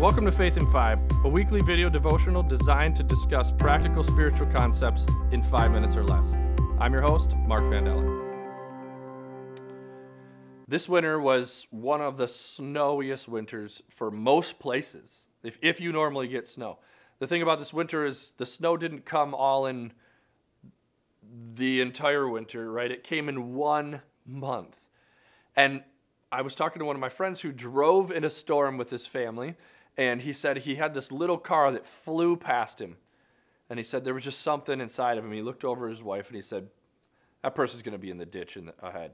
Welcome to Faith in 5, a weekly video devotional designed to discuss practical spiritual concepts in 5 minutes or less. I'm your host, Mark Vandellen. This winter was one of the snowiest winters for most places, if you normally get snow. The thing about this winter is the snow didn't come all in the entire winter, right? It came in 1 month. And I was talking to one of my friends who drove in a storm with his family, and he said he had this little car that flew past him. And he said there was just something inside of him. He looked over at his wife and he said, that person's going to be in the ditch ahead.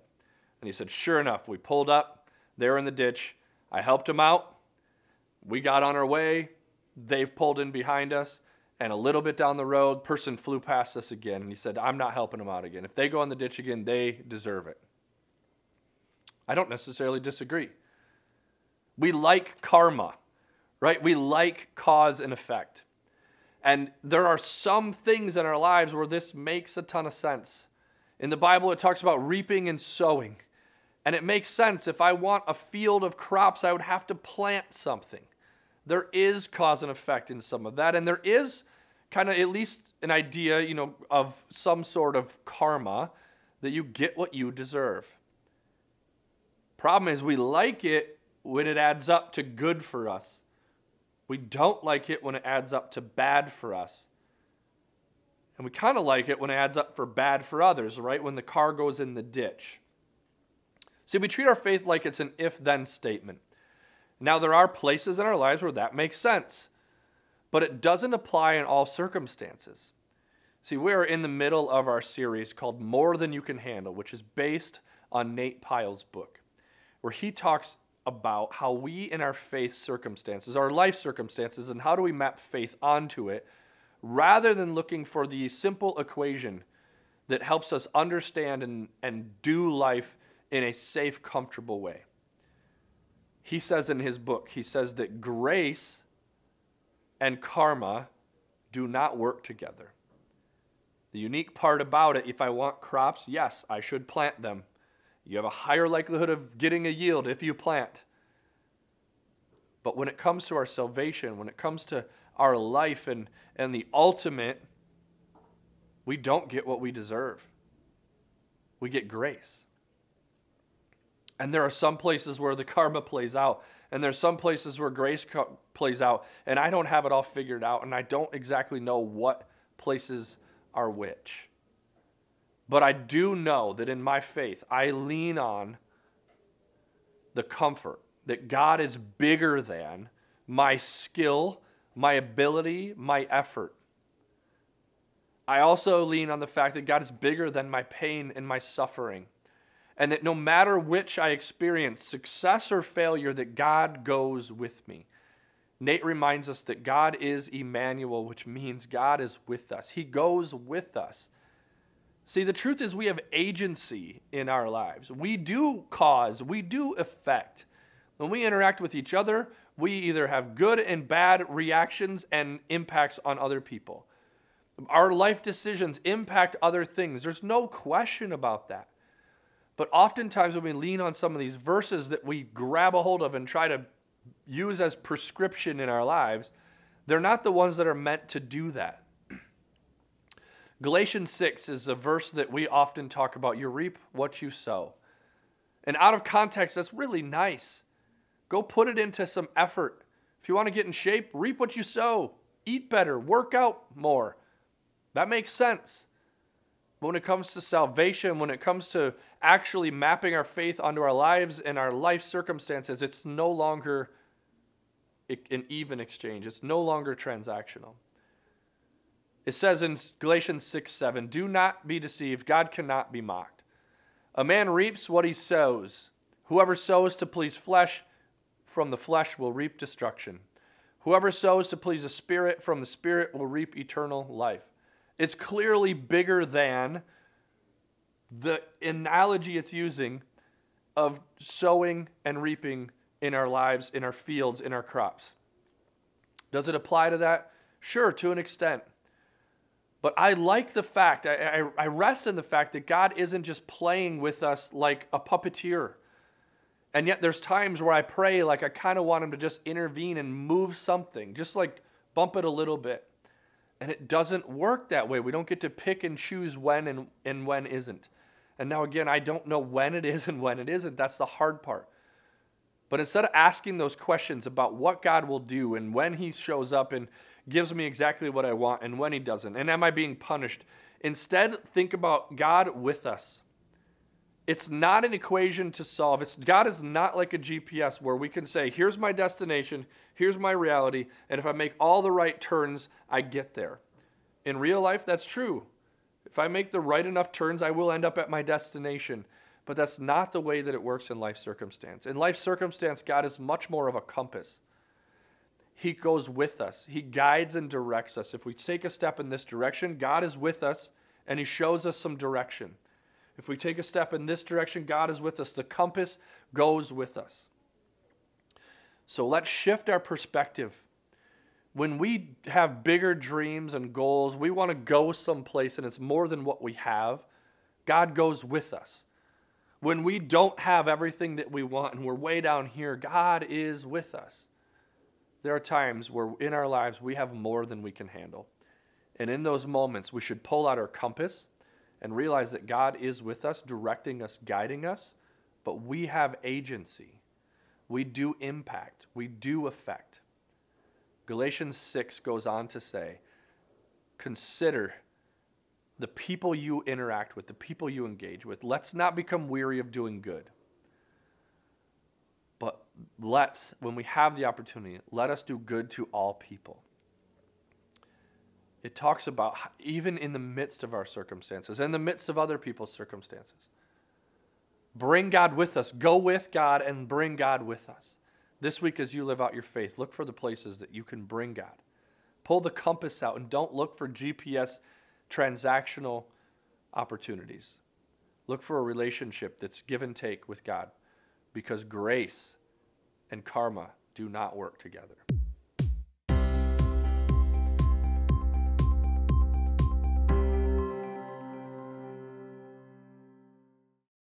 And he said, sure enough, we pulled up. They were in the ditch. I helped them out. We got on our way. They've pulled in behind us. And a little bit down the road, person flew past us again. And he said, I'm not helping them out again. If they go in the ditch again, they deserve it. I don't necessarily disagree. We like karma, right? We like cause and effect. And there are some things in our lives where this makes a ton of sense. In the Bible, it talks about reaping and sowing. And it makes sense. If I want a field of crops, I would have to plant something. There is cause and effect in some of that. And there is kind of at least an idea, of some sort of karma that you get what you deserve. Problem is we like it when it adds up to good for us. We don't like it when it adds up to bad for us. And we kind of like it when it adds up for bad for others, right? When the car goes in the ditch. See, we treat our faith like it's an if-then statement. Now, there are places in our lives where that makes sense, but it doesn't apply in all circumstances. See, we are in the middle of our series called More Than You Can Handle, which is based on Nate Pyle's book, where he talks about how we in our faith circumstances, our life circumstances, and how do we map faith onto it, rather than looking for the simple equation that helps us understand and do life in a safe, comfortable way. He says in his book, he says that grace and karma do not work together. The unique part about it, if I want crops, yes, I should plant them. You have a higher likelihood of getting a yield if you plant. But when it comes to our salvation, when it comes to our life and the ultimate, we don't get what we deserve. We get grace. And there are some places where the karma plays out, and there's some places where grace plays out, and I don't have it all figured out, and I don't exactly know what places are which. But I do know that in my faith, I lean on the comfort that God is bigger than my skill, my ability, my effort. I also lean on the fact that God is bigger than my pain and my suffering. And that no matter which I experience, success or failure, that God goes with me. Nate reminds us that God is Emmanuel, which means God is with us. He goes with us. See, the truth is we have agency in our lives. We do cause, we do effect. When we interact with each other, we either have good and bad reactions and impacts on other people. Our life decisions impact other things. There's no question about that. But oftentimes when we lean on some of these verses that we grab a hold of and try to use as prescription in our lives, they're not the ones that are meant to do that. Galatians 6 is a verse that we often talk about. You reap what you sow. And out of context, that's really nice. Go put it into some effort. If you want to get in shape, reap what you sow. Eat better, work out more. That makes sense. But when it comes to salvation, when it comes to actually mapping our faith onto our lives and our life circumstances, it's no longer an even exchange. It's no longer transactional. It says in Galatians 6:7, do not be deceived. God cannot be mocked. A man reaps what he sows. Whoever sows to please flesh, from the flesh will reap destruction. Whoever sows to please the Spirit, from the Spirit will reap eternal life. It's clearly bigger than the analogy it's using of sowing and reaping in our lives, in our fields, in our crops. Does it apply to that? Sure, to an extent. But I like the fact, I rest in the fact that God isn't just playing with us like a puppeteer. And yet there's times where I pray like I kind of want him to just intervene and move something, just like bump it a little bit. And it doesn't work that way. We don't get to pick and choose when and when isn't. And now again, I don't know when it is and when it isn't. That's the hard part. But instead of asking those questions about what God will do and when he shows up and gives me exactly what I want and when he doesn't, and am I being punished, instead think about God with us. It's not an equation to solve. God is not like a GPS where we can say, here's my destination, here's my reality, and if I make all the right turns, I get there. In real life, that's true. If I make the right enough turns, I will end up at my destination. But that's not the way that it works in life circumstance. In life circumstance, God is much more of a compass. He goes with us. He guides and directs us. If we take a step in this direction, God is with us, and he shows us some direction. If we take a step in this direction, God is with us. The compass goes with us. So let's shift our perspective. When we have bigger dreams and goals, we want to go someplace and it's more than what we have, God goes with us. When we don't have everything that we want and we're way down here, God is with us. There are times where in our lives we have more than we can handle. And in those moments, we should pull out our compass and realize that God is with us, directing us, guiding us, but we have agency. We do impact. We do affect. Galatians 6 goes on to say, consider the people you interact with, the people you engage with. Let's not become weary of doing good. But let's, when we have the opportunity, let us do good to all people. It talks about even in the midst of our circumstances, in the midst of other people's circumstances. Bring God with us. Go with God and bring God with us. This week as you live out your faith, look for the places that you can bring God. Pull the compass out and don't look for GPS transactional opportunities. Look for a relationship that's give and take with God, because grace and karma do not work together.